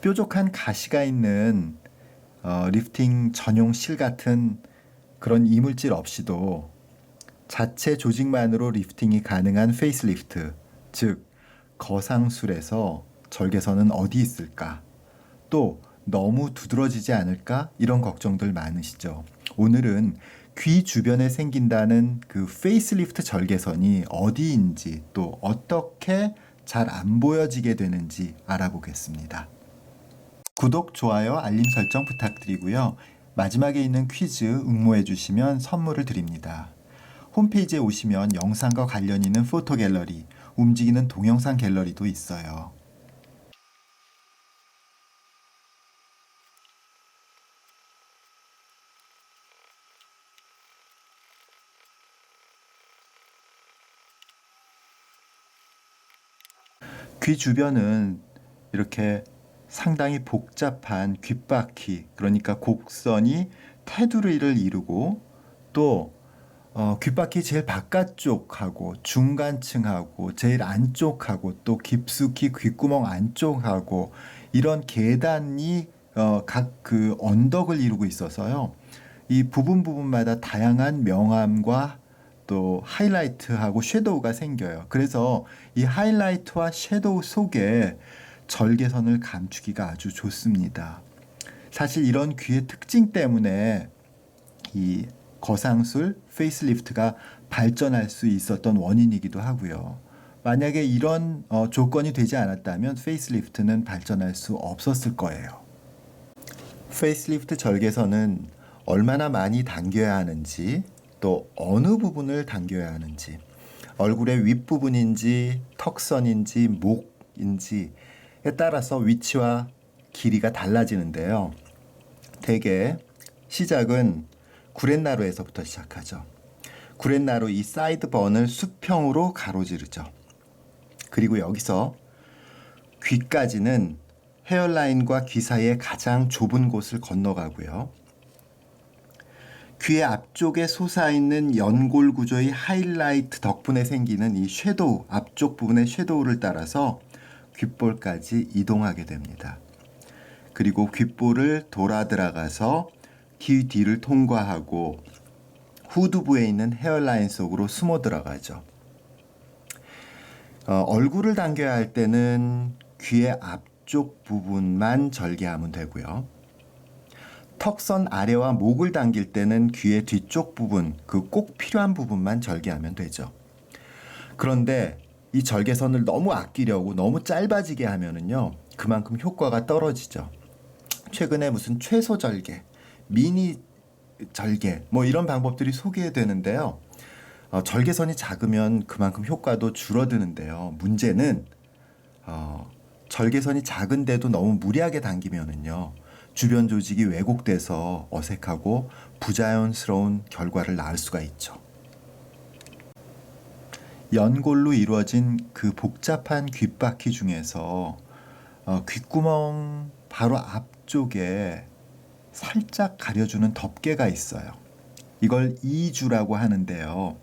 뾰족한 가시가 있는 리프팅 전용 실 같은 그런 이물질 없이도 자체 조직만으로 리프팅이 가능한 페이스리프트, 즉 거상술에서 절개선은 어디 있을까? 또 너무 두드러지지 않을까? 이런 걱정들 많으시죠. 오늘은 귀 주변에 생긴다는 그 페이스리프트 절개선이 어디인지 또 어떻게 잘 안 보여지게 되는지 알아보겠습니다. 구독, 좋아요, 알림 설정 부탁드리고요. 마지막에 있는 퀴즈 응모해 주시면 선물을 드립니다. 홈페이지에 오시면 영상과 관련 있는 포토 갤러리, 움직이는 동영상 갤러리도 있어요. 귀 주변은 이렇게 상당히 복잡한 귓바퀴, 그러니까 곡선이 테두리를 이루고 또 귓바퀴 제일 바깥쪽하고 중간층하고 제일 안쪽하고 또 깊숙이 귓구멍 안쪽하고 이런 계단이 각 그 언덕을 이루고 있어서요. 이 부분마다 다양한 명암과 또 하이라이트하고 섀도우가 생겨요. 그래서 이 하이라이트와 섀도우 속에 절개선을 감추기가 아주 좋습니다. 사실 이런 귀의 특징 때문에 이 거상술, 페이스리프트가 발전할 수 있었던 원인이기도 하고요. 만약에 이런 조건이 되지 않았다면 페이스리프트는 발전할 수 없었을 거예요. 페이스리프트 절개선은 얼마나 많이 당겨야 하는지 또 어느 부분을 당겨야 하는지 얼굴의 윗부분인지 턱선인지 목인지에 따라서 위치와 길이가 달라지는데요. 대개 시작은 구렛나루에서부터 시작하죠. 구렛나루 이 사이드번을 수평으로 가로지르죠. 그리고 여기서 귀까지는 헤어라인과 귀 사이의 가장 좁은 곳을 건너가고요. 귀의 앞쪽에 솟아있는 연골 구조의 하이라이트 덕분에 생기는 이 섀도우, 앞쪽 부분의 섀도우를 따라서 귓볼까지 이동하게 됩니다. 그리고 귓볼을 돌아 들어가서 귀 뒤를 통과하고 후두부에 있는 헤어라인 속으로 숨어 들어가죠. 얼굴을 당겨야 할 때는 귀의 앞쪽 부분만 절개하면 되고요. 턱선 아래와 목을 당길 때는 귀의 뒤쪽 부분, 그 꼭 필요한 부분만 절개하면 되죠. 그런데 이 절개선을 너무 아끼려고 너무 짧아지게 하면은요, 그만큼 효과가 떨어지죠. 최근에 무슨 최소 절개, 미니 절개, 뭐 이런 방법들이 소개되는데요. 절개선이 작으면 그만큼 효과도 줄어드는데요. 문제는 절개선이 작은데도 너무 무리하게 당기면은요, 주변 조직이 왜곡돼서 어색하고 부자연스러운 결과를 낳을 수가 있죠. 연골로 이루어진 그 복잡한 귓바퀴 중에서 귓구멍 바로 앞쪽에 살짝 가려주는 덮개가 있어요. 이걸 이주라고 하는데요.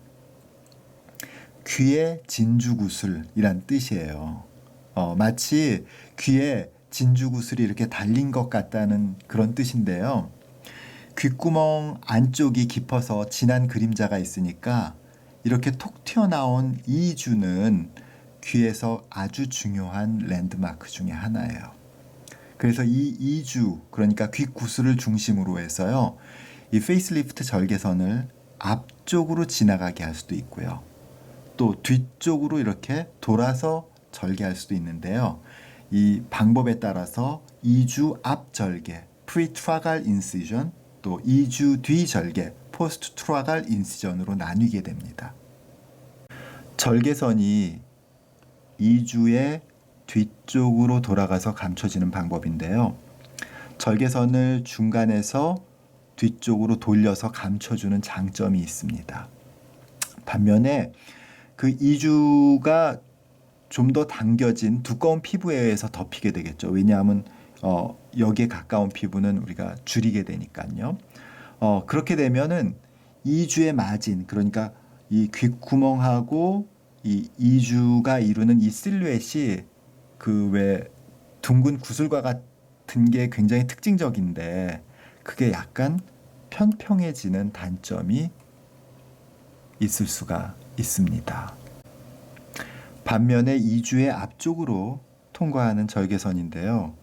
귀의 진주구슬이란 뜻이에요. 마치 귀에 진주구슬이 이렇게 달린 것 같다는 그런 뜻인데요. 귓구멍 안쪽이 깊어서 진한 그림자가 있으니까 이렇게 톡 튀어나온 이주는 귀에서 아주 중요한 랜드마크 중에 하나예요. 그래서 이 이주, 그러니까 귓구슬을 중심으로 해서요, 이 페이스리프트 절개선을 앞쪽으로 지나가게 할 수도 있고요. 또 뒤쪽으로 이렇게 돌아서 절개할 수도 있는데요. 이 방법에 따라서 이주 앞 절개, 프리트라갈 인시전, 또 이주 뒤 절개, 포스트 트라갈 인시전으로 나뉘게 됩니다. 절개선이 이주의 뒤쪽으로 돌아가서 감춰지는 방법인데요. 절개선을 중간에서 뒤쪽으로 돌려서 감춰주는 장점이 있습니다. 반면에 그 이주가 좀 더 당겨진 두꺼운 피부에 의해서 덮이게 되겠죠. 왜냐하면 여기에 가까운 피부는 우리가 줄이게 되니까요. 그렇게 되면은 이주의 마진, 그러니까 이 귓구멍하고 이 이주가 이루는 이 실루엣이 그 왜 둥근 구슬과 같은 게 굉장히 특징적인데 그게 약간 편평해지는 단점이 있을 수가 있습니다. 반면에 이주의 앞쪽으로 통과하는 절개선인데요.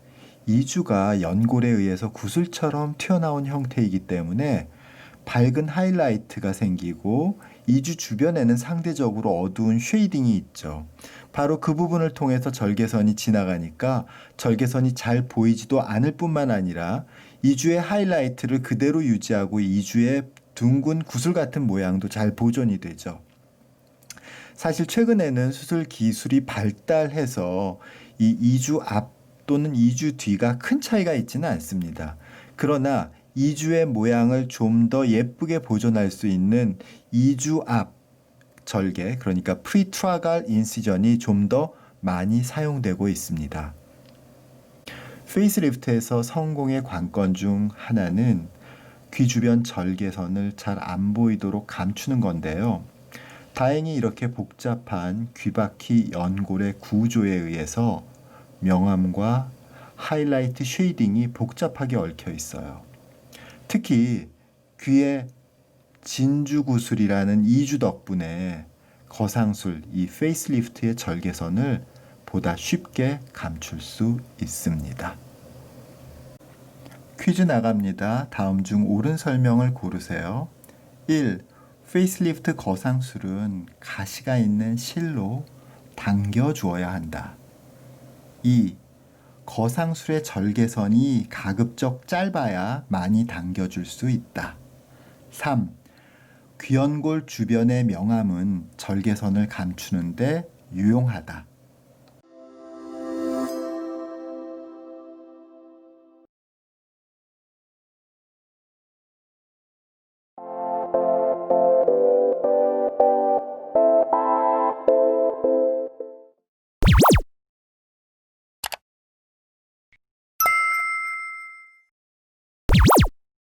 이주가 연골에 의해서 구슬처럼 튀어나온 형태이기 때문에 밝은 하이라이트가 생기고 이주 주변에는 상대적으로 어두운 쉐이딩이 있죠. 바로 그 부분을 통해서 절개선이 지나가니까 절개선이 잘 보이지도 않을 뿐만 아니라 이주의 하이라이트를 그대로 유지하고 이주의 둥근 구슬 같은 모양도 잘 보존이 되죠. 사실 최근에는 수술 기술이 발달해서 이 이주 앞 또는 이주 뒤가 큰 차이가 있지는 않습니다. 그러나 이주의 모양을 좀 더 예쁘게 보존할 수 있는 이주 앞 절개, 그러니까 프리트라갈 인시전이 좀 더 많이 사용되고 있습니다. 페이스리프트에서 성공의 관건 중 하나는 귀 주변 절개선을 잘 안 보이도록 감추는 건데요. 다행히 이렇게 복잡한 귀바퀴 연골의 구조에 의해서 명암과 하이라이트 쉐이딩이 복잡하게 얽혀 있어요. 특히 귀의 진주구슬이라는 이주 덕분에 거상술, 이 페이스리프트의 절개선을 보다 쉽게 감출 수 있습니다. 퀴즈 나갑니다. 다음 중 옳은 설명을 고르세요. 1. 페이스리프트 거상술은 가시가 있는 실로 당겨 주어야 한다. 2. 거상술의 절개선이 가급적 짧아야 많이 당겨줄 수 있다. 3. 귀연골 주변의 명암은 절개선을 감추는데 유용하다.